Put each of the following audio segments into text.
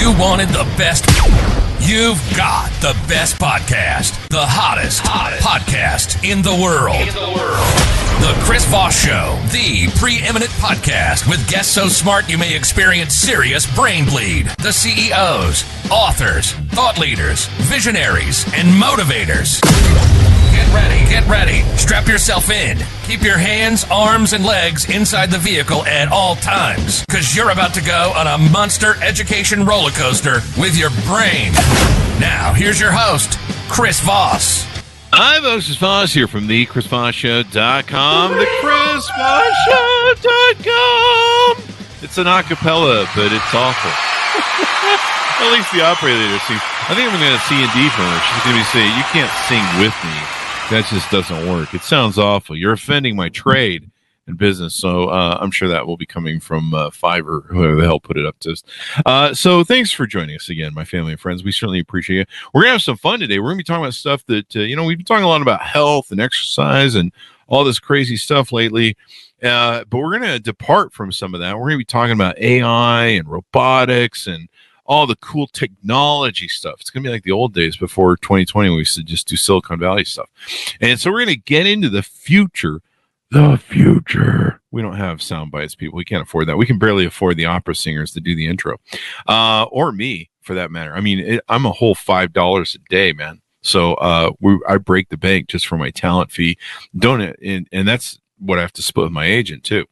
you wanted the best, you've got the best podcast, the hottest podcast in the world. The Chris Voss Show, the preeminent podcast with guests so smart you may experience serious brain bleed. The CEOs, authors, thought leaders, visionaries, and motivators. Get ready. Strap yourself in. Keep your hands, arms, and legs inside the vehicle at all times, because you're about to go on a monster education roller coaster with your brain. Now, here's your host, Chris Voss. I'm Chris Voss here from thechrisvossshow.com, thechrisvossshow.com. It's an acapella, but it's awful. At least the operator sings. I think I'm going to C&D from her. She's going to be saying, you can't sing with me. That just doesn't work. It sounds awful. You're offending my trade and business. So I'm sure that will be coming from Fiverr, whoever the hell put it up to us. So thanks for joining us again, my family and friends. We certainly appreciate it. We're going to have some fun today. We're going to be talking about stuff that, we've been talking a lot about health and exercise and all this crazy stuff lately. But we're going to depart from some of that. We're going to be talking about AI and robotics and all the cool technology stuff. It's going to be like the old days before 2020 when we used to just do Silicon Valley stuff. And so we're going to get into the future. The future. We don't have sound bites, people. We can't afford that. We can barely afford the opera singers to do the intro. Or me, for that matter. I mean, I'm a whole $5 a day, man. So I break the bank just for my talent fee. And that's what I have to split with my agent too.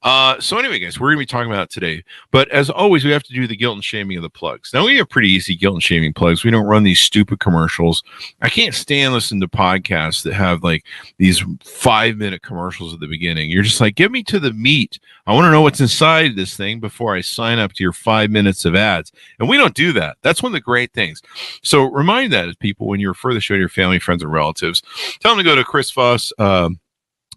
So anyway, guys, we're going to be talking about it today. But as always, we have to do the guilt and shaming of the plugs. Now, we have pretty easy guilt and shaming plugs. We don't run these stupid commercials. I can't stand listening to podcasts that have like these 5-minute commercials at the beginning. You're just like, get me to the meat. I want to know what's inside this thing before I sign up to your 5 minutes of ads. And we don't do that. That's one of the great things. So remind that as people when you refer the show to your family, friends, and relatives. Tell them to go to Chris Voss,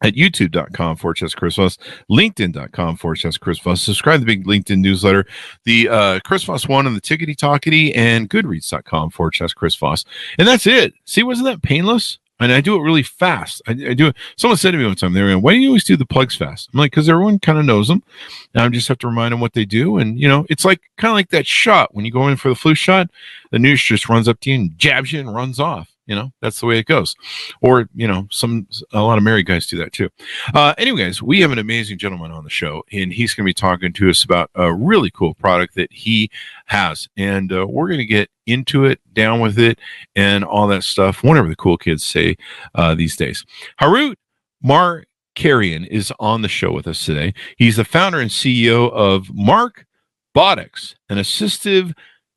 at youtube.com/Chris Voss, linkedin.com/Chris Voss. Subscribe to the big LinkedIn newsletter, the Chris Voss one on the Tickety Talkety, and goodreads.com/Chris Voss. And that's it. See, wasn't that painless? And I do it really fast. I do it. Someone said to me one time, they were going, why do you always do the plugs fast? I'm like, because everyone kind of knows them. And I just have to remind them what they do. And, it's like kind of like that shot. When you go in for the flu shot, the nurse just runs up to you and jabs you and runs off. That's the way it goes. Or, a lot of married guys do that too. Anyways, we have an amazing gentleman on the show, and he's going to be talking to us about a really cool product that he has. And we're going to get into it, down with it, and all that stuff, whatever the cool kids say these days. Harout Markarian is on the show with us today. He's the founder and CEO of MARKBOTIX, an assistive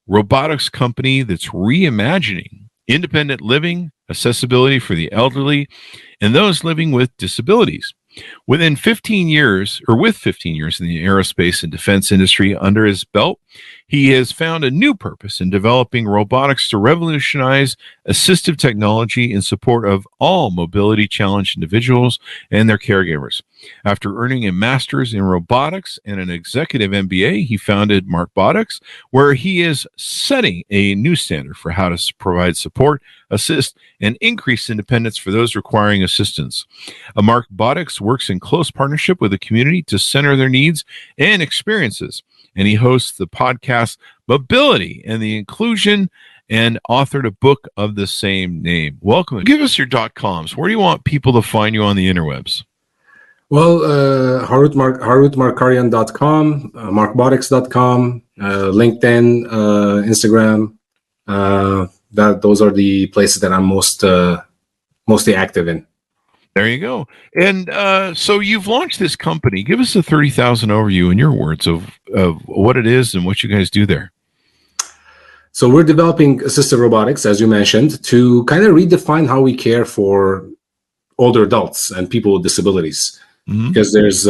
robotics company that's reimagining independent living, accessibility for the elderly, and those living with disabilities. With 15 years in the aerospace and defense industry under his belt, he has found a new purpose in developing robotics to revolutionize assistive technology in support of all mobility-challenged individuals and their caregivers. After earning a master's in robotics and an executive MBA, he founded MARKBOTIX, where he is setting a new standard for how to provide support, assist, and increase independence for those requiring assistance. MARKBOTIX works in close partnership with the community to center their needs and experiences, and he hosts the podcast Mobility and the Inclusion and authored a book of the same name. Welcome. Give us your .coms. Where do you want people to find you on the interwebs? Well, haroutmarkarian.com, markbotics.com, LinkedIn, Instagram. Those are the places that I'm mostly active in. There you go. And so you've launched this company. Give us a 30,000 overview in your words of what it is and what you guys do there. So we're developing assistive robotics, as you mentioned, to kind of redefine how we care for older adults and people with disabilities. Mm-hmm. Because there's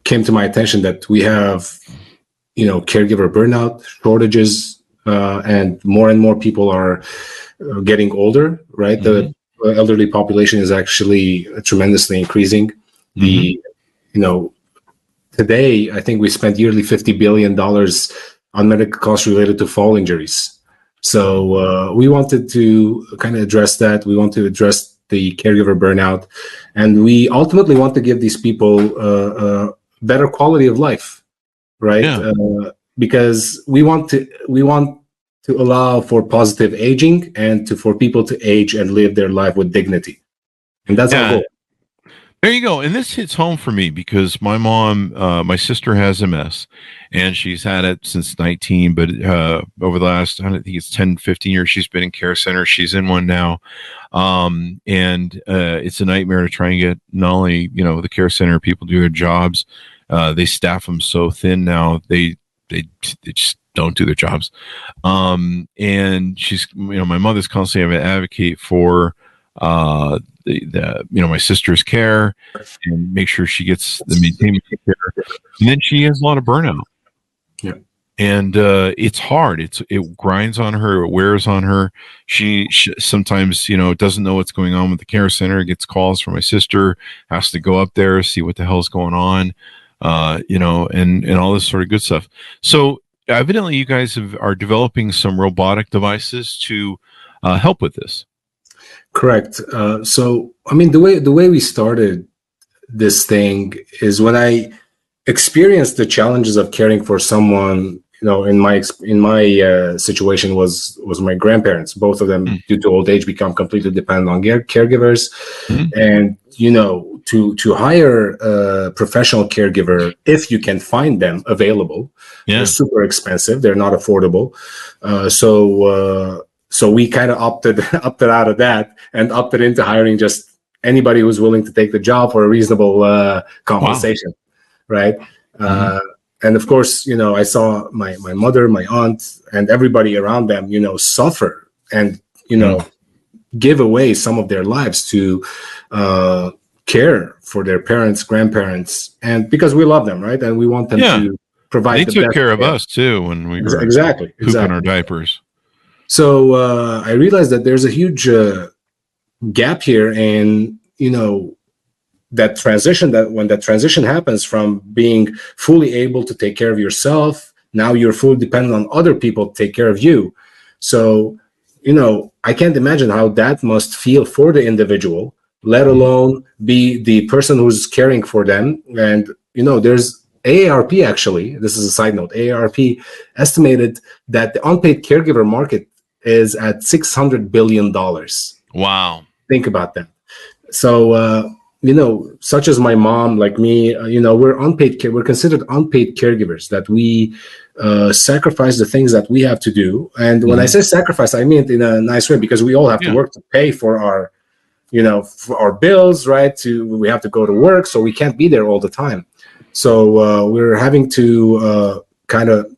came to my attention that we have, caregiver burnout, shortages, and more people are getting older, right? Mm-hmm. The elderly population is actually tremendously increasing. Mm-hmm. Today, I think we spend yearly $50 billion on medical costs related to fall injuries. So we wanted to kind of address that. We want to address the caregiver burnout, and we ultimately want to give these people better quality of life, right? Yeah. because we want to allow for positive aging and for people to age and live their life with dignity. And that's our goal. There you go. And this hits home for me because my mom, my sister has MS, and she's had it since 19, but over the last, I think it's 10, 15 years, she's been in care center. She's in one now. And it's a nightmare to try and get not only, the care center people do their jobs. They staff them so thin now. They just don't do their jobs. And she's, my mother's constantly having to advocate for, my sister's care and make sure she gets the maintainment care. And then she has a lot of burnout. Yeah. And it's hard. It grinds on her. It wears on her. She sometimes, doesn't know what's going on with the care center, gets calls from my sister, has to go up there, see what the hell's going on, and all this sort of good stuff. So evidently you guys are developing some robotic devices to help with this. Correct. So, I mean, the way we started this thing is when I experienced the challenges of caring for someone. In my situation was my grandparents. Both of them, due to old age, become completely dependent on caregivers, and to hire a professional caregiver, if you can find them available, they're super expensive. They're not affordable. So we kind of opted out of that and opted into hiring just anybody who's willing to take the job for a reasonable compensation, right? And of course, I saw my mother, my aunt, and everybody around them, suffer and, give away some of their lives to care for their parents, grandparents, and because we love them, right? And we want them to provide. They took care of us too when we were pooping our diapers. So I realized that there's a huge gap here in, that transition, that when that transition happens from being fully able to take care of yourself, now you're fully dependent on other people to take care of you. So, I can't imagine how that must feel for the individual, let alone be the person who's caring for them. And, there's AARP, actually, this is a side note, AARP estimated that the unpaid caregiver market is at $600 billion. Wow. Think about that. So, such as my mom, like me, we're considered unpaid caregivers, that we sacrifice the things that we have to do. And when I say sacrifice, I mean it in a nice way, because we all have to work to pay for our, for our bills, right? We have to go to work, so we can't be there all the time. So we're having to kind of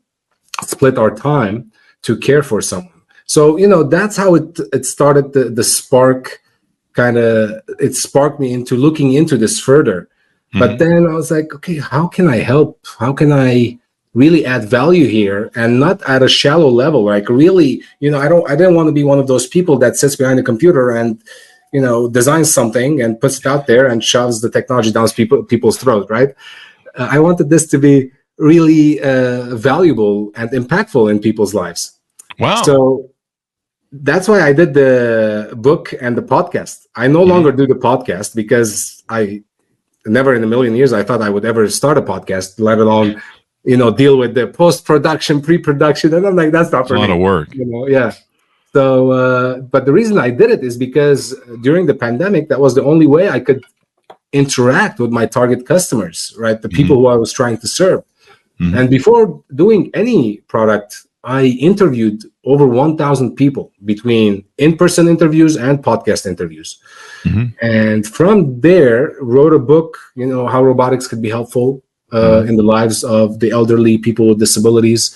split our time to care for someone. So, that's how it started, the spark. It sparked me into looking into this further. But then I was like, okay, how can I help? How can I really add value here, and not at a shallow level? Like really, I didn't want to be one of those people that sits behind a computer and, designs something and puts it out there and shoves the technology down people's throats, right? I wanted this to be really valuable and impactful in people's lives. Wow. So that's why I did the book and the podcast. I no longer do the podcast because I never in a million years I thought I would ever start a podcast, let alone, deal with the post-production, pre-production. And I'm like, that's not for me. A lot of work. So, but the reason I did it is because during the pandemic, that was the only way I could interact with my target customers, right? The people who I was trying to serve. And before doing any product, I interviewed over 1,000 people between in-person interviews and podcast interviews. And from there, wrote a book, how robotics could be helpful in the lives of the elderly, people with disabilities,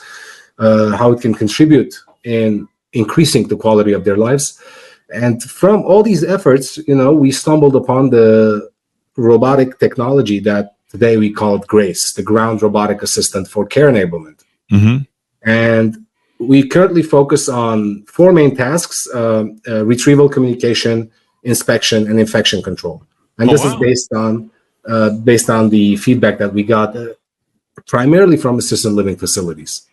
how it can contribute in increasing the quality of their lives. And from all these efforts, we stumbled upon the robotic technology that today we call it GRACE, the Ground Robotic Assistant for Care Enablement. And we currently focus on 4 main tasks: retrieval, communication, inspection, and infection control. And this is based on the feedback that we got primarily from assisted living facilities.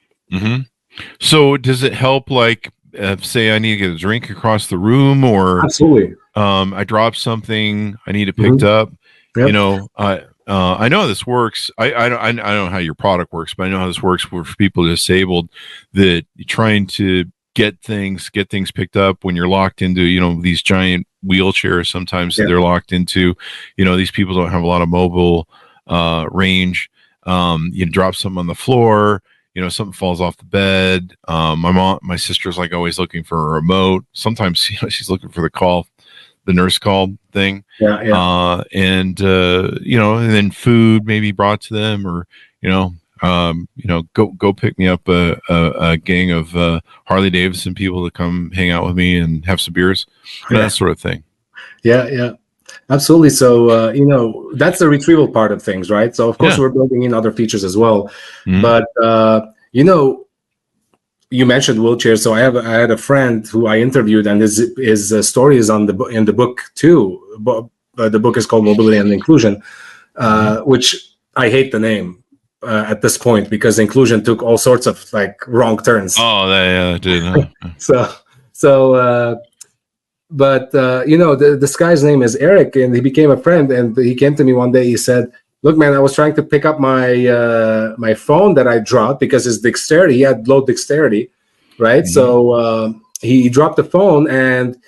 So does it help, like, say I need to get a drink across the room, or absolutely, I dropped something, I need it picked up? I know how this works. I don't know how your product works, but I know how this works for people disabled, that you're trying to get things picked up when you're locked into, these giant wheelchairs sometimes that they're locked into. These people don't have a lot of mobile range. You drop something on the floor, something falls off the bed. My sister's like always looking for a remote. Sometimes she's looking for the nurse call thing. And then food maybe brought to them, or go pick me up a gang of Harley Davidson people to come hang out with me and have some beers, that sort of thing. Yeah, absolutely. So that's the retrieval part of things, right? So of course we're building in other features as well. But you mentioned wheelchairs, so I had a friend who I interviewed, and his story is in the book too. The book is called Mobility and Inclusion, which I hate the name at this point, because inclusion took all sorts of wrong turns. Oh, yeah, it did. This guy's name is Eric, and he became a friend. And he came to me one day. He said, "Look, man, I was trying to pick up my my phone that I dropped, because his dexterity, he had low dexterity, right? So he dropped the phone, and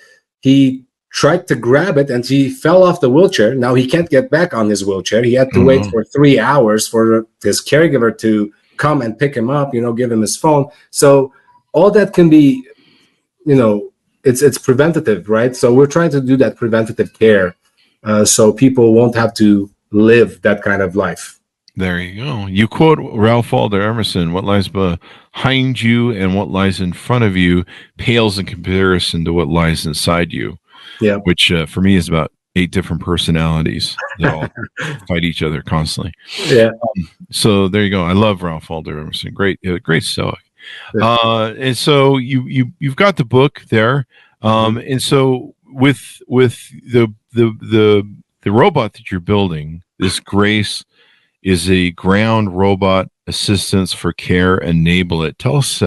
he tried to grab it, and he fell off the wheelchair. Now he can't get back on his wheelchair. He had to wait for 3 hours for his caregiver to come and pick him up, give him his phone. So all that can be, it's preventative, right? So we're trying to do that preventative care, so people won't have to live that kind of life. There you go. You quote Ralph Waldo Emerson: "What lies behind you and what lies in front of you pales in comparison to what lies inside you." Yeah, which for me is about 8 different personalities that all fight each other constantly. Yeah. So there you go. I love Ralph Waldo Emerson. Great stoic. And so you've got the book there. And so with the robot that you're building, this Grace is a ground robot assistance for Care Enablement. Tell us,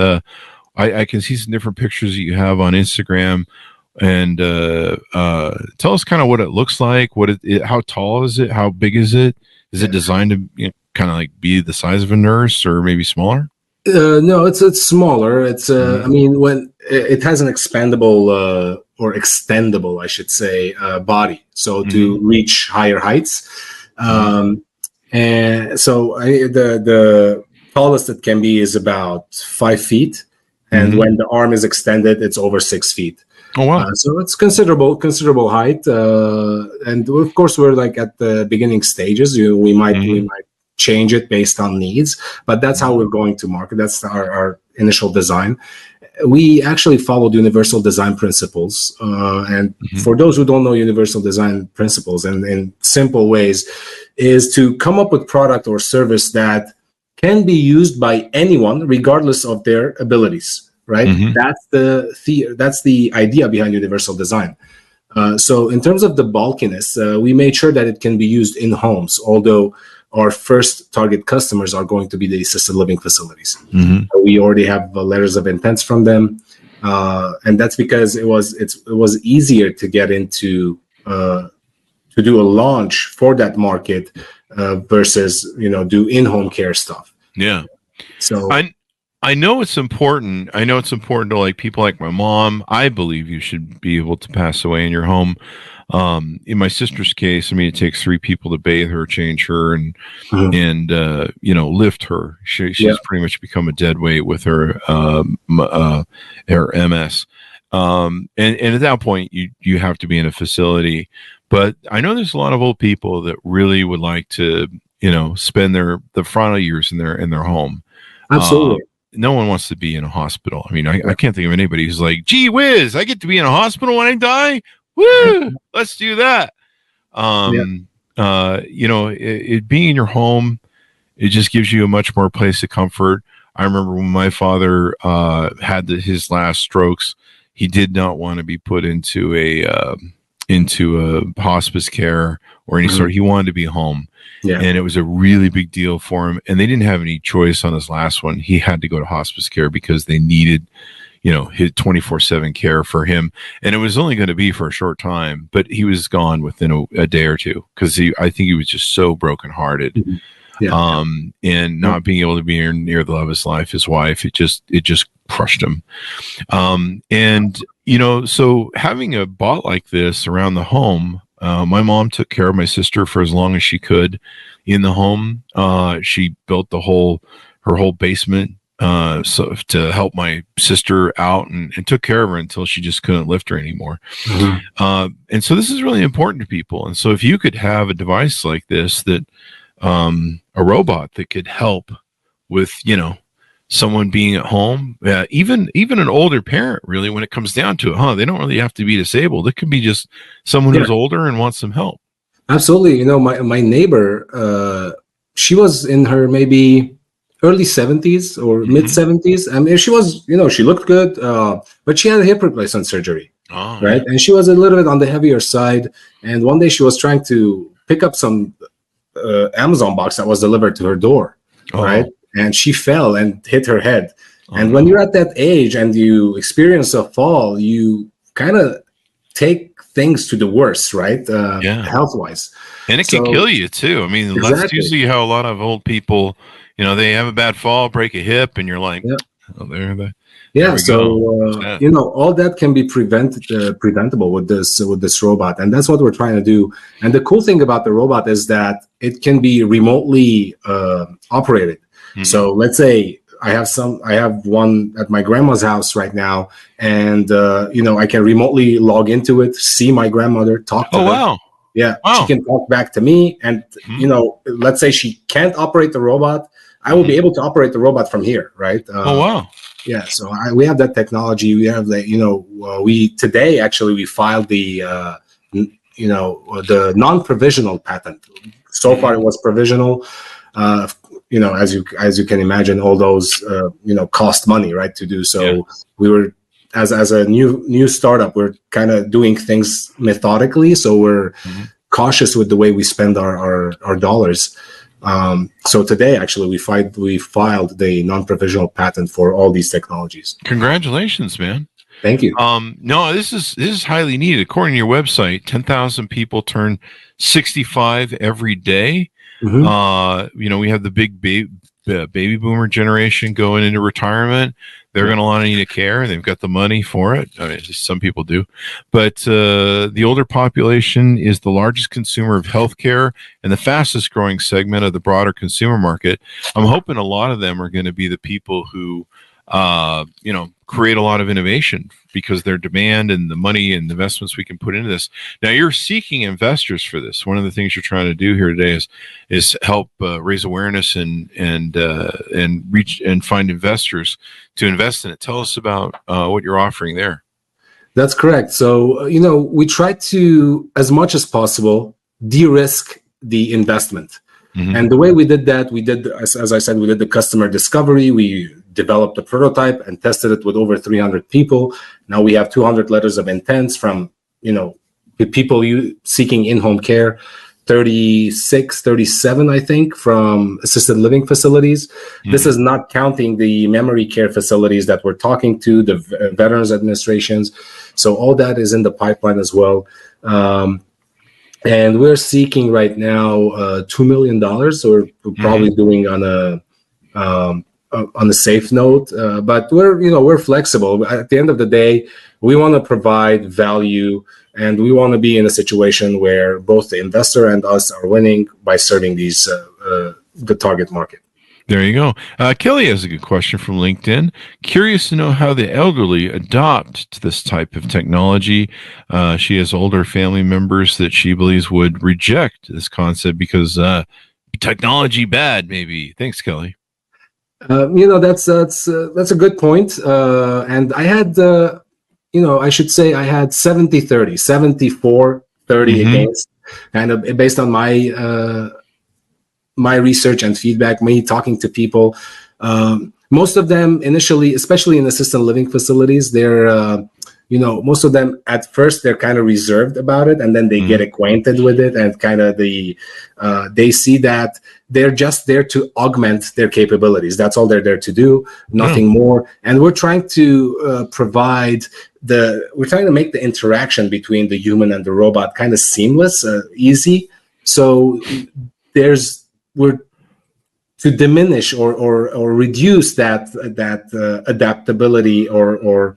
I can see some different pictures that you have on Instagram, and tell us kind of what it looks like. How tall is it? How big is it? Is it designed to kind of like be the size of a nurse, or maybe smaller? No, it's smaller. It's I mean, when it has an expandable or extendable, I should say, body, so to reach higher heights. And so the tallest it can be is about 5 feet, and when the arm is extended, it's over 6 feet. Oh wow! So it's considerable height, and of course we're at the beginning stages. We might change it based on needs, but that's how we're going to market. That's our initial design. We actually followed universal design principles, and for those who don't know universal design principles, and in simple ways, is to come up with product or service that can be used by anyone regardless of their abilities. Right, that's the idea behind universal design. So in terms of the bulkiness, we made sure that it can be used in homes, although our first target customers are going to be the assisted living facilities. We already have letters of intent from them, and that's because it was easier to get into to do a launch for that market versus do in-home care stuff. Yeah. So I know it's important. I know it's important to people like my mom. I believe you should be able to pass away in your home. In my sister's case, I mean, it takes 3 people to bathe her, change her, and lift her. She's pretty much become a dead weight with her MS. And at that point, you have to be in a facility. But I know there's a lot of old people that really would like to, spend the final years in their home. Absolutely. No one wants to be in a hospital. I mean, I can't think of anybody who's like, gee whiz, I get to be in a hospital when I die. Woo! Let's do that. It being in your home, it just gives you a much more place of comfort. I remember when my father had his last strokes, he did not want to be put into a hospice care or any sort. He wanted to be home. Yeah. And it was a really big deal for him. And they didn't have any choice on his last one. He had to go to hospice care because they needed, his 24/7 care for him. And it was only going to be for a short time, but he was gone within a day or two because I think he was just so brokenhearted. Mm-hmm. Yeah. And not being able to be near the love of his life, his wife, it just crushed him. So having a bot like this around the home, my mom took care of my sister for as long as she could in the home. She built her whole basement so to help my sister out and took care of her until she just couldn't lift her anymore. Mm-hmm. And so this is really important to people. And so if you could have a device like this that a robot that could help with, someone being at home, even an older parent, really, when it comes down to it, they don't really have to be disabled. It could be just someone who's older and wants some help. Absolutely. My neighbor, she was in her maybe early 70s or mid 70s. I mean, she was, she looked good, but she had a hip replacement surgery, right? And she was a little bit on the heavier side. And one day she was trying to pick up some Amazon box that was delivered to her door, right? And she fell and hit her head. And when you're at that age and you experience a fall, you kind of take things to the worst, right? Health-wise. And it can kill you too. I mean, that's usually how a lot of old people, they have a bad fall, break a hip, and you're like, Yeah, so all that can be preventable with this robot, and that's what we're trying to do. And the cool thing about the robot is that it can be remotely operated. Mm-hmm. So let's say I have one at my grandma's house right now, and I can remotely log into it, see my grandmother, talk to her. Wow. Yeah, she can talk back to me, and let's say she can't operate the robot, I will be able to operate the robot from here, right? Wow. Yeah, so we have that technology. We have today actually we filed the the non-provisional patent. So far it was provisional. As you can imagine, all those cost money, right, to do. So we were as a new startup, we're kind of doing things methodically. So we're cautious with the way we spend our dollars. So today, actually, we filed the non-provisional patent for all these technologies. Congratulations, man! Thank you. No, this is highly needed. According to your website, 10,000 people turn 65 every day. Mm-hmm. We have the big baby boomer generation going into retirement. They're going to want to need a care. They've got the money for it. I mean, some people do. But the older population is the largest consumer of healthcare and the fastest growing segment of the broader consumer market. I'm hoping a lot of them are going to be the people who, create a lot of innovation because their demand and the money and the investments we can put into this. Now, you're seeking investors for this. One of the things you're trying to do here today is help raise awareness and reach and find investors to invest in it. Tell us about what you're offering there. That's correct. So, we try to, as much as possible, de-risk the investment. Mm-hmm. And the way we did that, as I said, we did the customer discovery. We developed a prototype and tested it with over 300 people. Now we have 200 letters of intents from, people seeking in-home care, 37, I think, from assisted living facilities. Mm-hmm. This is not counting the memory care facilities that we're talking to, the Veterans Administrations. So all that is in the pipeline as well. And we're seeking right now $2 million. So we're probably doing on a safe note, but we're flexible. At the end of the day, we want to provide value, and we want to be in a situation where both the investor and us are winning by serving these the target market. There you go. Kelly has a good question from LinkedIn. Curious to know how the elderly adopt to this type of technology. She has older family members that she believes would reject this concept because technology bad, maybe. Thanks, Kelly. That's a good point. And I had, I should say I had 70-30, 74-30 against, kind of based on my research and feedback, me talking to people. Most of them initially, especially in assisted living facilities, they're most of them at first they're kind of reserved about it, and then they get acquainted with it, and kind of they see that they're just there to augment their capabilities. That's all they're there to do, nothing more. And we're trying to we're trying to make the interaction between the human and the robot kind of seamless, easy. So we're to diminish or reduce that adaptability or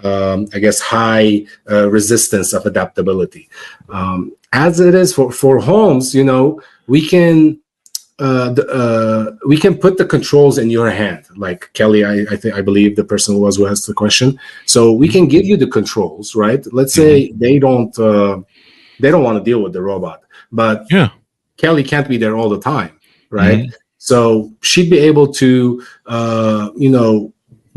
I guess high resistance of adaptability. As it is for homes, we can put the controls in your hand. Like Kelly, I believe the person who asked the question. So we can give you the controls, right? Let's say they don't want to deal with the robot, but Kelly can't be there all the time, right? So she'd be able to,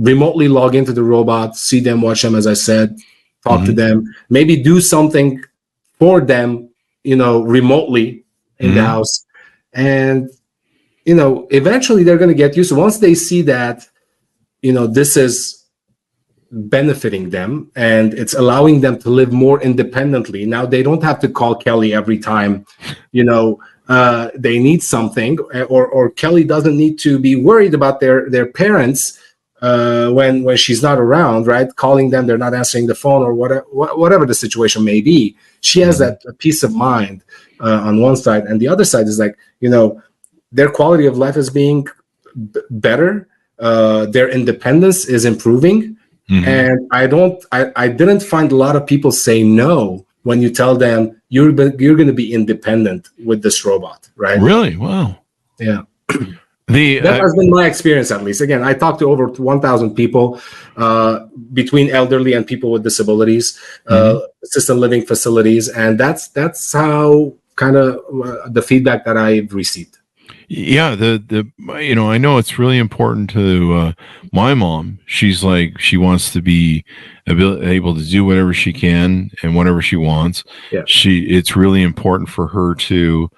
remotely log into the robot, see them, watch them, as I said, talk to them, maybe do something for them, remotely in the house. And, eventually they're going to get used to, once they see that, this is benefiting them and it's allowing them to live more independently. Now they don't have to call Kelly every time, they need something, or Kelly doesn't need to be worried about their parents when she's not around, right? Calling them, they're not answering the phone, or whatever the situation may be. She has that peace of mind on one side, and the other side is like, their quality of life is being better. Their independence is improving, and I didn't find a lot of people say no when you tell them you're going to be independent with this robot, right? Really? Wow. Yeah. That has been my experience, at least. Again, I talked to over 1,000 people between elderly and people with disabilities, assisted living facilities, and that's how kind of the feedback that I've received. Yeah, I know it's really important to my mom. She's like, she wants to be able to do whatever she can and whatever she wants. Yeah. It's really important for her to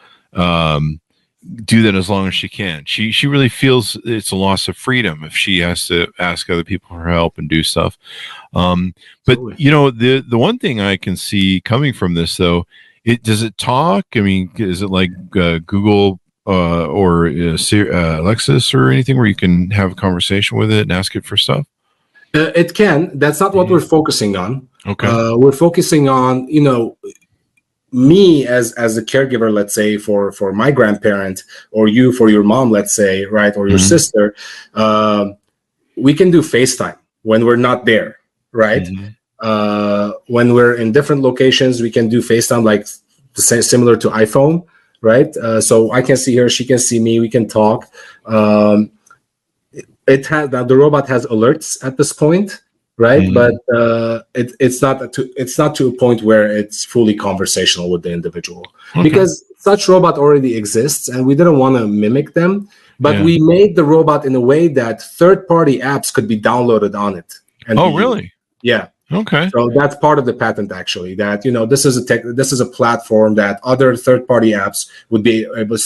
do that as long as she can. She really feels it's a loss of freedom if she has to ask other people for help and do stuff. But the one thing I can see coming from this, though, does it talk? I mean, is it like Google or Alexis or anything where you can have a conversation with it and ask it for stuff? It can. That's not what we're focusing on. Okay. We're focusing on, me as a caregiver, let's say for my grandparent, or you for your mom, let's say, right, or your sister. We can do FaceTime when we're not there, right? When we're in different locations, we can do FaceTime, like similar to iPhone, right? So I can see her, she can see me, we can talk. The robot has alerts at this point, right? But it's not to a point where it's fully conversational with the individual, because such robot already exists, and we didn't want to mimic them. But we made the robot in a way that third-party apps could be downloaded on it. And really? Yeah. Okay. So that's part of the patent, actually, that, this is a platform that other third-party apps would be able,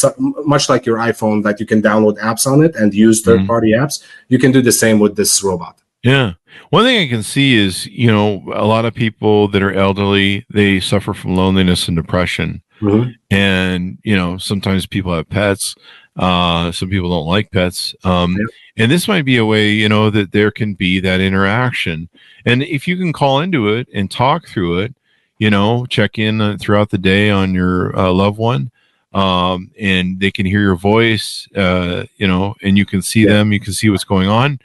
much like your iPhone, that you can download apps on it and use third-party apps. You can do the same with this robot. Yeah. One thing I can see is, a lot of people that are elderly, they suffer from loneliness and depression. And, sometimes people have pets. Some people don't like pets. And this might be a way, that there can be that interaction. And if you can call into it and talk through it, check in throughout the day on your loved one, and they can hear your voice, and you can see them, you can see what's going on.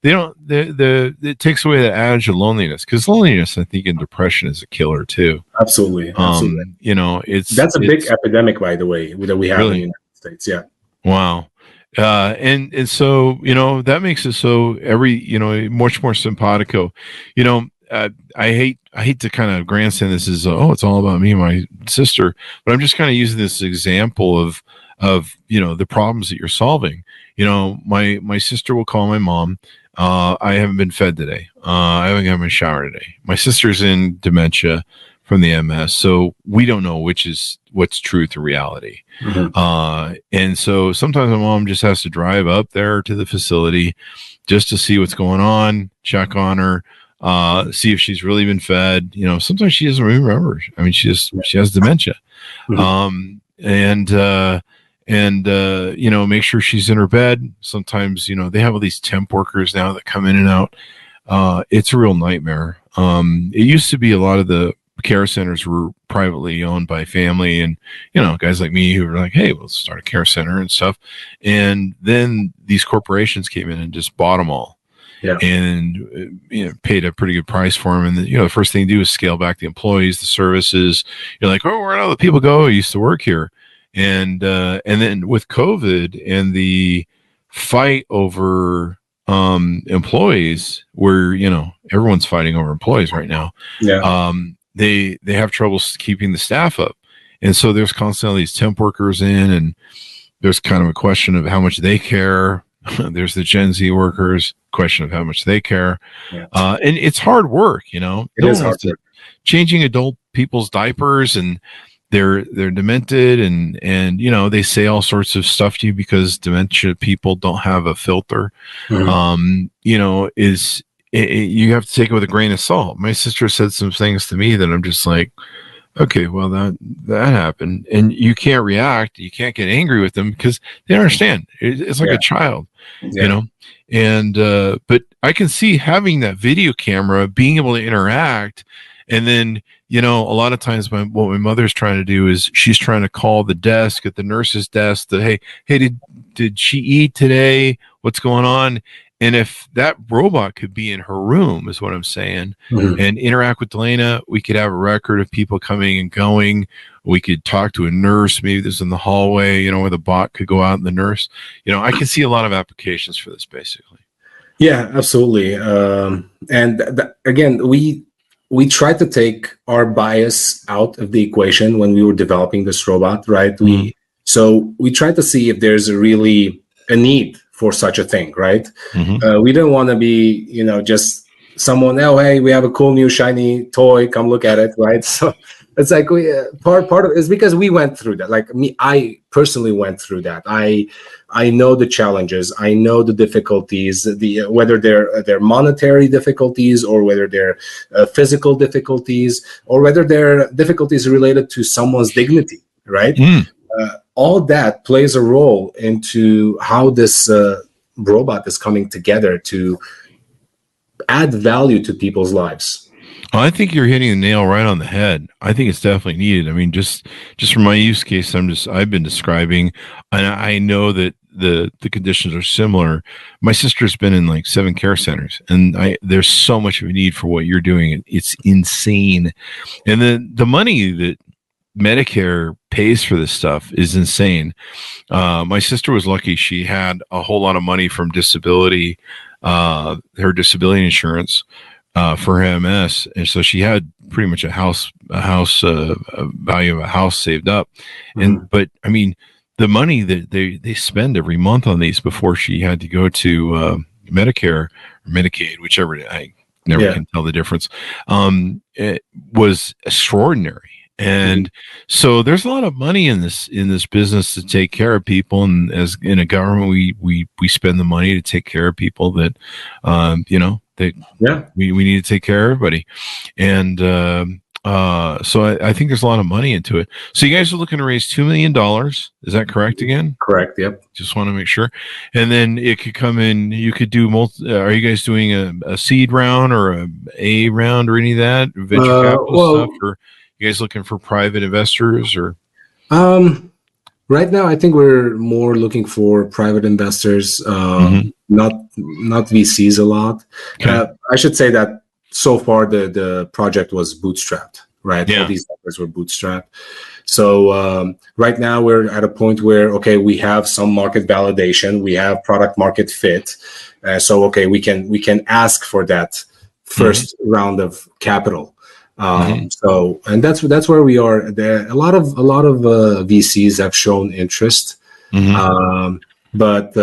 It takes away the edge of loneliness, because loneliness, I think, in depression is a killer too. Absolutely. That's a big epidemic, by the way, that we have in the United States. Yeah. Wow. And so, that makes it so much more simpatico. I hate to kind of grandstand this as, it's all about me and my sister, but I'm just kind of using this example of the problems that you're solving. My sister will call my mom. I haven't been fed today. I haven't gotten a shower today. My sister's in dementia from the MS, so we don't know what's truth or reality. And so sometimes my mom just has to drive up there to the facility just to see what's going on, check on her, see if she's really been fed. You know, sometimes she doesn't remember. I mean, she has dementia. You know, make sure she's in her bed. Sometimes, you know, they have all these temp workers now that come in and out. It's a real nightmare. It used to be a lot of the care centers were privately owned by family, and, you know, guys like me who were like, hey, we'll start a care center and stuff. And then these corporations came in and just bought them all. Yeah. And, you know, paid a pretty good price for them. And, you know, the first thing to do is scale back the employees, the services. You're like, oh, where do all the people go who used to work here? And then with COVID and the fight over employees, where, you know, everyone's fighting over employees right now. Yeah. They have trouble keeping the staff up. And so there's constantly these temp workers in, and there's kind of a question of how much they care. There's the Gen Z workers, question of how much they care. Yeah. And it's hard work, you know. It is hard work. Changing adult people's diapers, and they're demented, and you know, they say all sorts of stuff to you because dementia people don't have a filter. You know, you have to take it with a grain of salt. My sister said some things to me that I'm just like, okay, well, that happened, and you can't react, you can't get angry with them because they don't understand. It's like a child, you know. And but I can see having that video camera, being able to interact. And then, you know, a lot of times what my mother's trying to do is she's trying to call the desk at the nurse's desk that, hey, did she eat today? What's going on? And if that robot could be in her room, is what I'm saying, and interact with Delana, we could have a record of people coming and going. We could talk to a nurse, maybe this in the hallway, you know, where the bot could go out and the nurse. You know, I can see a lot of applications for this, basically. Yeah, absolutely. Again, we tried to take our bias out of the equation when we were developing this robot, right? So we tried to see if there's really a need for such a thing, right? We didn't want to be, you know, just someone, oh, hey, we have a cool new shiny toy, come look at it, right? So it's like part of it is because we went through that. Like me, I personally went through that. I know the challenges, I know the difficulties, whether they're monetary difficulties or whether they're physical difficulties or whether they're difficulties related to someone's dignity, right? All that plays a role into how this robot is coming together to add value to people's lives. Well, I think you're hitting the nail right on the head. I think it's definitely needed. I mean, just from my use case, I've been describing, and I know that the conditions are similar. My sister's been in like 7 care centers, and there's so much of a need for what you're doing. It's insane. And then the money that Medicare pays for this stuff is insane. My sister was lucky; she had a whole lot of money from disability, her disability insurance for her MS, and so she had pretty much a house value of a house saved up. And but I mean, the money that they spend every month on these before she had to go to Medicare or Medicaid, whichever, I never can tell the difference. It was extraordinary. And so there's a lot of money in this business to take care of people, and as in a government, we spend the money to take care of people that you know, we need to take care of everybody. And so I think there's a lot of money into it. So you guys are looking to raise $2 million. Is that correct again? Correct. Yep. Just want to make sure. And then it could come in, you could do are you guys doing a seed round or a round or any of that venture capital stuff, or you guys looking for private investors, or? Right now, I think we're more looking for private investors, not VCs a lot. Okay. I should say that so far the project was bootstrapped, right? All these efforts were bootstrapped. So right now we're at a point where, okay, we have some market validation, we have product market fit. So okay, we can ask for that first round of capital. So, and that's where we are. There a lot of VCs have shown interest, but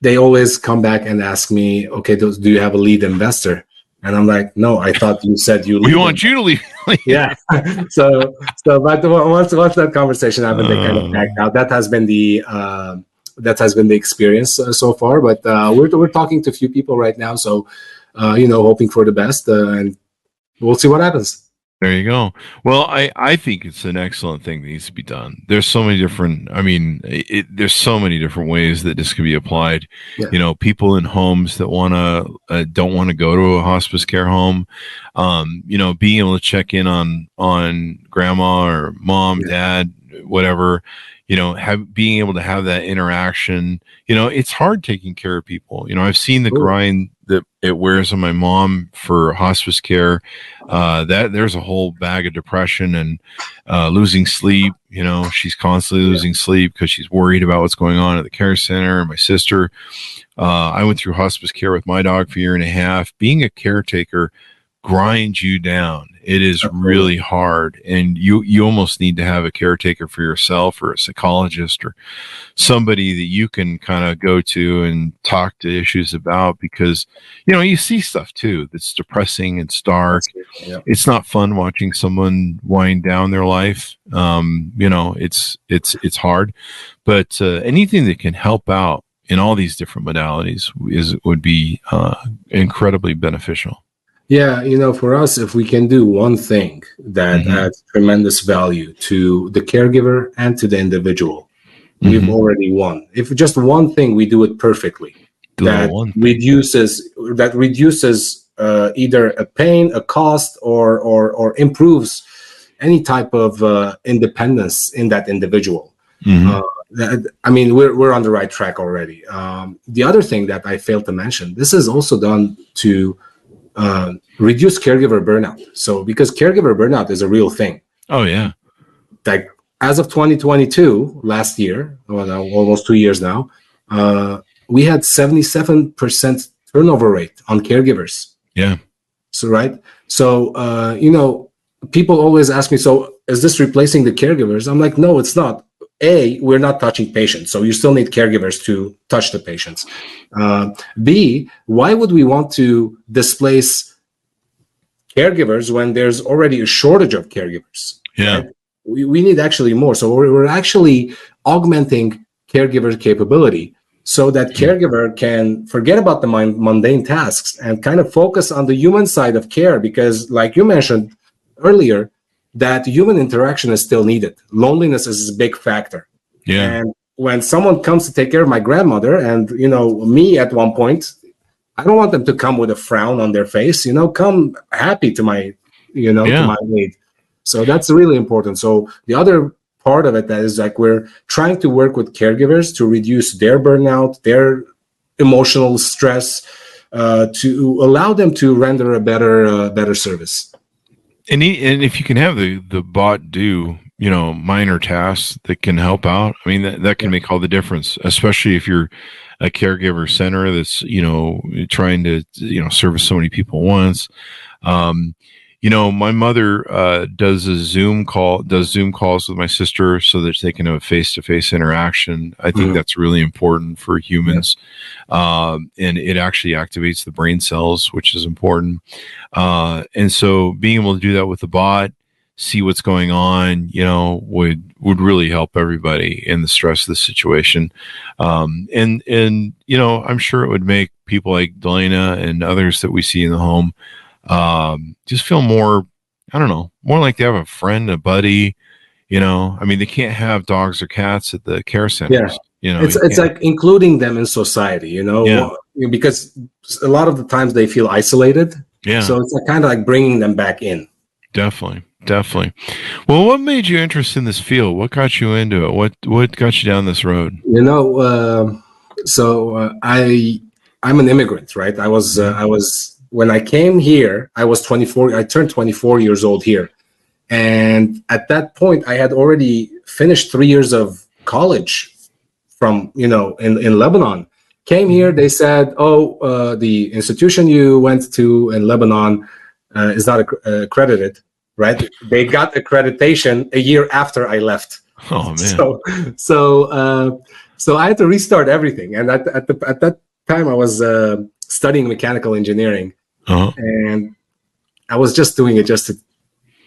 they always come back and ask me, okay, do you have a lead investor? And I'm like, no, I thought you said we want you to lead. Yeah. So, but once that conversation happened, they kind of backed out. That has been the experience so far. But we're talking to a few people right now. So hoping for the best, and we'll see what happens. There you go. Well, I think it's an excellent thing that needs to be done. There's so many different, there's so many different ways that this can be applied. Yeah. People in homes that don't want to go to a hospice care home, being able to check in on grandma or mom, dad, whatever, being able to have that interaction. It's hard taking care of people. I've seen the grind that it wears on my mom for hospice care. That there's a whole bag of depression and losing sleep. She's constantly losing sleep because she's worried about what's going on at the care center. And my sister, I went through hospice care with my dog for a year and a half. Being a caretaker grinds you down. It is really hard, and you almost need to have a caretaker for yourself, or a psychologist, or somebody that you can kind of go to and talk to issues about, because you see stuff too that's depressing and stark. Yeah. It's not fun watching someone wind down their life. It's hard, but anything that can help out in all these different modalities would be incredibly beneficial. Yeah, for us, if we can do one thing that adds tremendous value to the caregiver and to the individual, we've already won. If just one thing, we do it perfectly, that reduces either a pain, a cost, or improves any type of independence in that individual. We're on the right track already. The other thing that I failed to mention, this is also done to reduce caregiver burnout. So because caregiver burnout is a real thing. Oh yeah. Like as of 2022, last year, almost 2 years now, we had 77% turnover rate on caregivers. Yeah. So, right. So, people always ask me, so is this replacing the caregivers? I'm like, no, it's not. A, we're not touching patients, so you still need caregivers to touch the patients. B, why would we want to displace caregivers when there's already a shortage of caregivers? Yeah, right? We need actually more. So we're actually augmenting caregiver capability so that caregiver can forget about the mundane tasks and kind of focus on the human side of care, because like you mentioned earlier, that human interaction is still needed. Loneliness is a big factor. Yeah. And when someone comes to take care of my grandmother, and me at one point, I don't want them to come with a frown on their face. Come happy to my, to my aid. So that's really important. So the other part of it that is like we're trying to work with caregivers to reduce their burnout, their emotional stress, to allow them to render a better service. And if you can have the bot do, minor tasks that can help out, that can make all the difference, especially if you're a caregiver center that's, trying to, service so many people at once. My mother does Zoom calls with my sister so that they can have a face-to-face interaction. I think that's really important for humans. And it actually activates the brain cells, which is important. And so being able to do that with the bot, see what's going on, would really help everybody in the stress of the situation. And I'm sure it would make people like Delana and others that we see in the home just feel more like they have a friend, a buddy. They can't have dogs or cats at the care centers. Yeah. It's like including them in society, because a lot of the times they feel isolated. Yeah. So it's kind of like bringing them back in. Definitely. Well, what made you interested in this field? What got you into it? What got you down this road? I'm an immigrant, right? I was when I came here, I was 24. I turned 24 years old here. And at that point, I had already finished 3 years of college from, in Lebanon. Came here, they said, the institution you went to in Lebanon is not accredited, right? They got accreditation a year after I left. Oh, man. So I had to restart everything. And at that time, I was studying mechanical engineering. And I was just doing it just to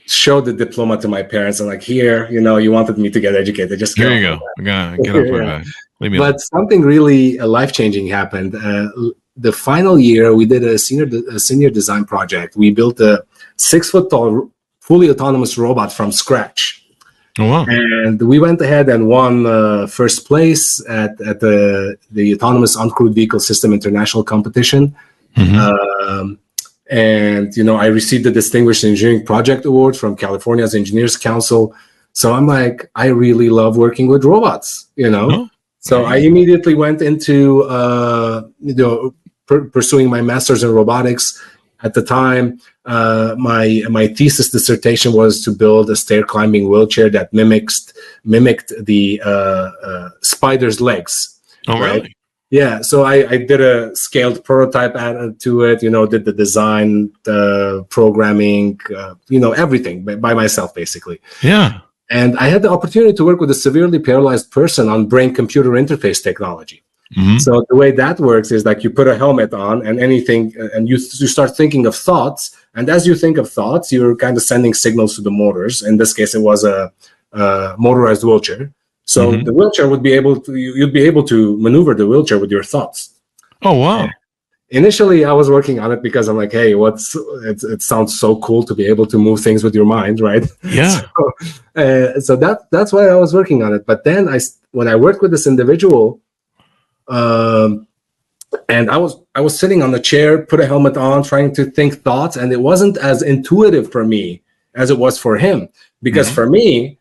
show the diploma to my parents. I'm like, here, you wanted me to get educated. Just here you go. Get up with that. But something really life-changing happened. the final year, we did a senior design project. We built a 6-foot tall, fully autonomous robot from scratch. Oh, wow. And we went ahead and won first place at the Autonomous Uncrewed Vehicle System International Competition. And, I received the Distinguished Engineering Project Award from California's Engineers Council. So I'm like, I really love working with robots, So I immediately went into, pursuing my master's in robotics. At the time, my thesis dissertation was to build a stair climbing wheelchair that mimicked the spider's legs. Oh, really? Yeah. So I did a scaled prototype added to it. Did the design, the programming, everything by myself, basically. Yeah. And I had the opportunity to work with a severely paralyzed person on brain-computer interface technology. So the way that works is like you put a helmet on and you start thinking of thoughts. And as you think of thoughts, you're kind of sending signals to the motors. In this case, it was a motorized wheelchair. So the wheelchair you'd be able to maneuver the wheelchair with your thoughts. Oh, wow. Initially, I was working on it because I'm like, hey, it sounds so cool to be able to move things with your mind, right? Yeah. So that's why I was working on it. But then when I worked with this individual, and I was sitting on the chair, put a helmet on, trying to think thoughts, and it wasn't as intuitive for me as it was for him. Because for me,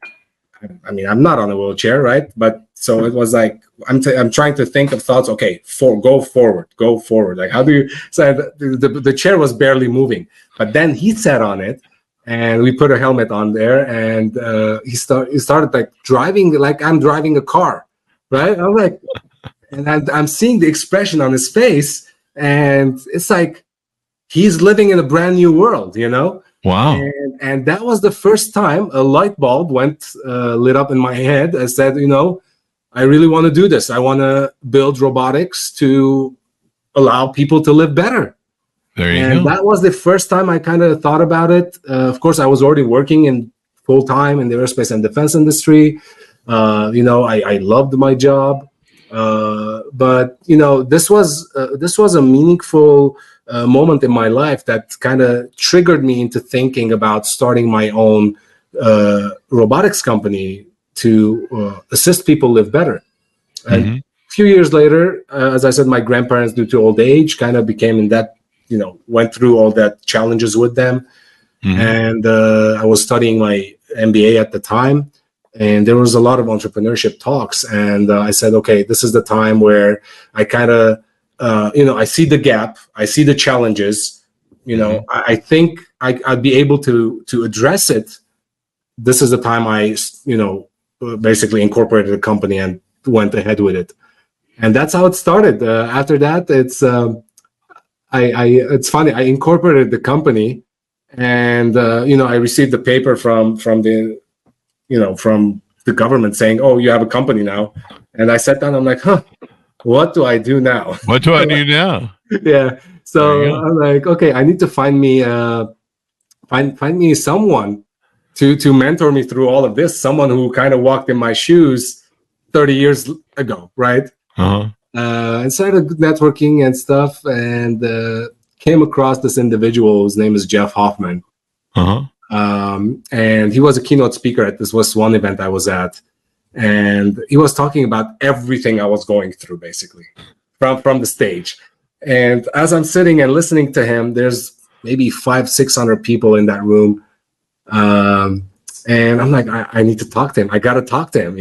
I'm not on a wheelchair, right? But so it was like I'm trying to think of thoughts. Okay, go forward. Like how do you? So the chair was barely moving, but then he sat on it, and we put a helmet on there, and he started like driving like I'm driving a car, right? I'm like, and I'm seeing the expression on his face, and it's like he's living in a brand new world, Wow. And that was the first time a light bulb lit up in my head. I said, I really want to do this. I want to build robotics to allow people to live better. There you go. That was the first time I kind of thought about it. Of course, I was already working in full-time in the aerospace and defense industry. I loved my job. But this was a meaningful moment in my life that kind of triggered me into thinking about starting my own robotics company to assist people live better. And a few years later, as I said, my grandparents, due to old age, kind of became in that, went through all that challenges with them. And I was studying my MBA at the time. And there was a lot of entrepreneurship talks. And I said, okay, this is the time where I kind of, I see the gap. I see the challenges. I think I'd be able to address it. This is the time I, basically incorporated a company and went ahead with it. And that's how it started. After that, it's funny. I incorporated the company and, I received the paper from the government saying, oh, you have a company now. And I sat down, I'm like, what do I do now? What do I do now? Yeah. So I'm like, okay, I need to find me someone to mentor me through all of this. Someone who kind of walked in my shoes 30 years ago. Right. And started networking and stuff and came across this individual whose name is Jeff Hoffman. And he was a keynote speaker at this one event I was at. And he was talking about everything I was going through, basically, from the stage. And as I'm sitting and listening to him, there's maybe 500-600 people in that room. And I'm like, I need to talk to him. I got to talk to him,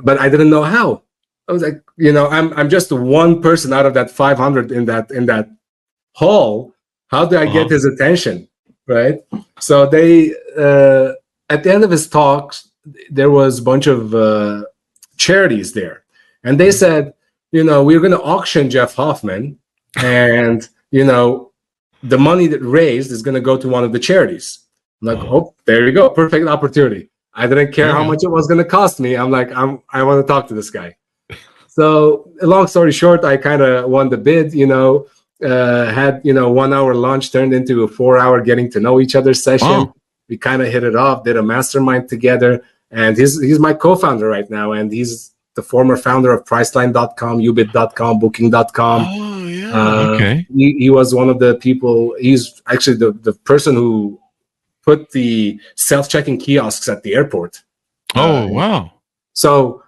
but I didn't know how. I was like, I'm just one person out of that 500 in that hall. How do I get his attention, right? So they, at the end of his talk, there was a bunch of charities there. And they said, we're going to auction Jeff Hoffman. And, the money that raised is going to go to one of the charities. I'm like, oh, there you go. Perfect opportunity. I didn't care how much it was going to cost me. I'm like, I want to talk to this guy. So long story short, I kind of won the bid, had 1 hour lunch turned into a 4-hour getting to know each other session. We kind of hit it off, did a mastermind together, and he's my co-founder right now, and he's the former founder of Priceline.com, Ubit.com, Booking.com. Oh, yeah. Okay. He was one of the people. He's actually the person who put the self-checking kiosks at the airport. Oh, wow. So,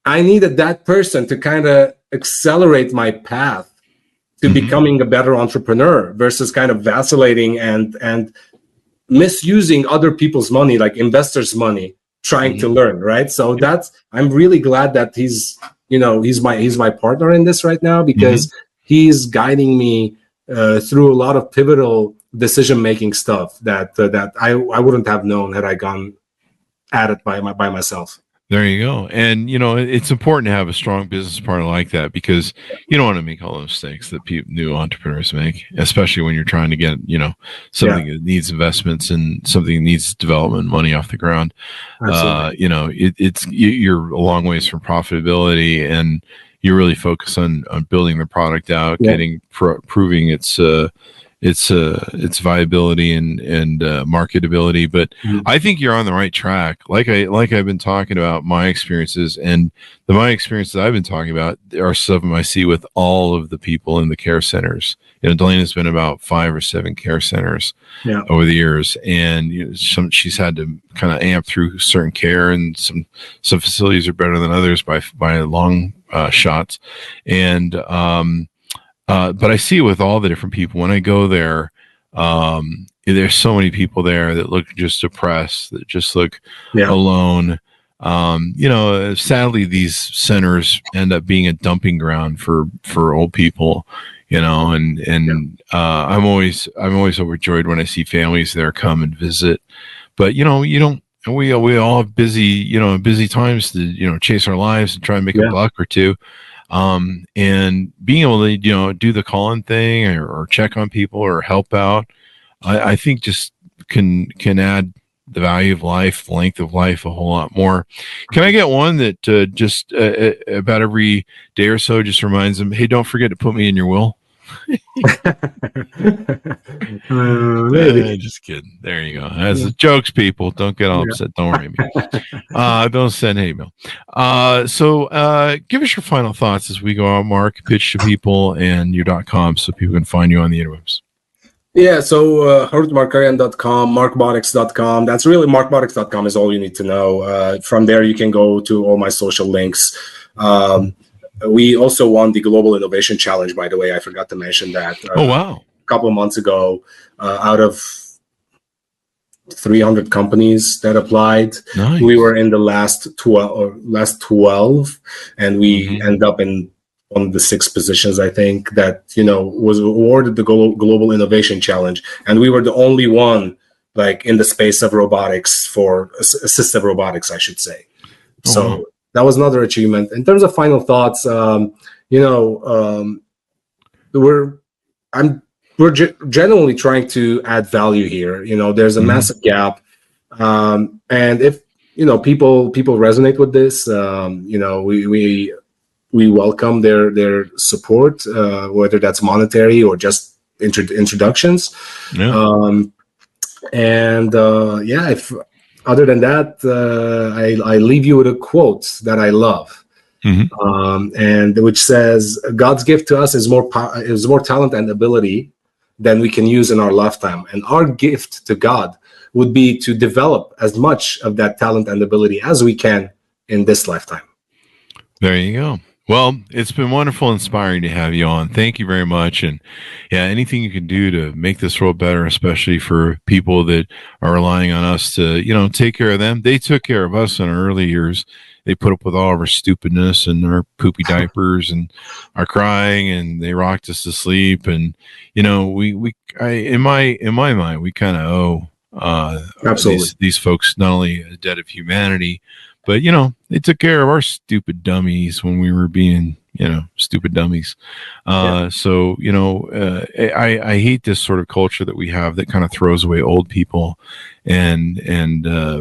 I needed that person to kind of accelerate my path to becoming a better entrepreneur versus kind of vacillating and misusing other people's money, like investors' money, trying to learn, right? So I'm really glad that he's my partner in this right now, because he's guiding me through a lot of pivotal decision-making stuff that I wouldn't have known had I gone at it by myself. There you go. And, it's important to have a strong business partner like that, because you don't want to make all those mistakes that new entrepreneurs make, especially when you're trying to get, something that needs investments and something that needs development money off the ground. You're a long ways from profitability, and you really focus on building the product out, proving its viability and marketability. But I think you're on the right track. Like I've been talking about my experiences, and my experiences I've been talking about are stuff I see with all of the people in the care centers. Delena's been about 5 or 7 care centers over the years, and she's had to kind of amp through certain care, and some facilities are better than others by long shots. And but I see it with all the different people. When I go there, there's so many people there that look just depressed, that just look alone. Sadly, these centers end up being a dumping ground for old people, and I'm always overjoyed when I see families there come and visit. But we all have busy times to chase our lives and try and make a buck or two. And being able to, do the call-in thing or check on people or help out, I think just can add the value of life, the length of life a whole lot more. Can I get one that just about every day or so just reminds them, hey, don't forget to put me in your will? Just kidding. There you go. As jokes, people, don't get all upset. Don't worry me. Don't send hate mail. So give us your final thoughts as we go on, Mark. Pitch to people and your .com so people can find you on the interwebs. Yeah, so haroutmarkarian.com, markbotics.com. That's really markbotics.com is all you need to know. From there, you can go to all my social links. We also won the Global Innovation Challenge, by the way. I forgot to mention that. Oh, wow. A couple of months ago, out of 300 companies that applied. Nice. We were in the last 12, and we end up in one of the 6 positions, I think, that, was awarded the Global Innovation Challenge. And we were the only one, in the space of robotics, for assistive robotics, I should say. So that was another achievement. In terms of final thoughts, we're genuinely trying to add value here. There's a massive gap, and if people resonate with this, we welcome their support, whether that's monetary or just introductions. If other than that, I leave you with a quote that I love, and which says, "God's gift to us is more talent and ability than we can use in our lifetime, and our gift to God would be to develop as much of that talent and ability as we can in this lifetime." There you go. Well, it's been wonderful, inspiring to have you on. Thank you very much. And anything you can do to make this world better, especially for people that are relying on us to, take care of them. They took care of us in our early years. They put up with all of our stupidness and our poopy diapers and our crying, and they rocked us to sleep. And, in my mind, we kind of owe these folks not only a debt of humanity, but, they took care of our stupid dummies when we were being, stupid dummies. I hate this sort of culture that we have that kind of throws away old people and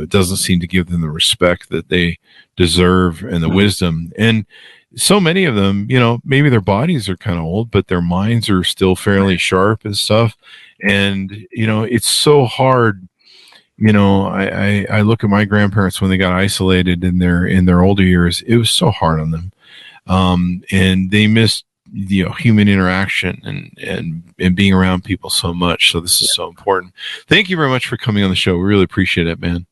doesn't seem to give them the respect that they deserve and the wisdom. And so many of them, maybe their bodies are kind of old, but their minds are still fairly sharp and stuff. And, it's so hard I look at my grandparents when they got isolated in their older years. It was so hard on them, and they missed human interaction and being around people so much. So this is so important. Thank you very much for coming on the show. We really appreciate it, man.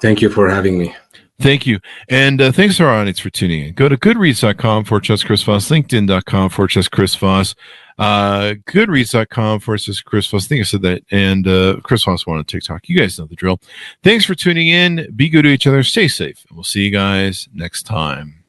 Thank you for having me. Thank you. And thanks to our audience for tuning in. Go to goodreads.com/Chris Voss, LinkedIn.com/Chris Voss, goodreads.com/Chris Voss. I think I said that. And Chris Voss on TikTok. You guys know the drill. Thanks for tuning in. Be good to each other. Stay safe. And we'll see you guys next time.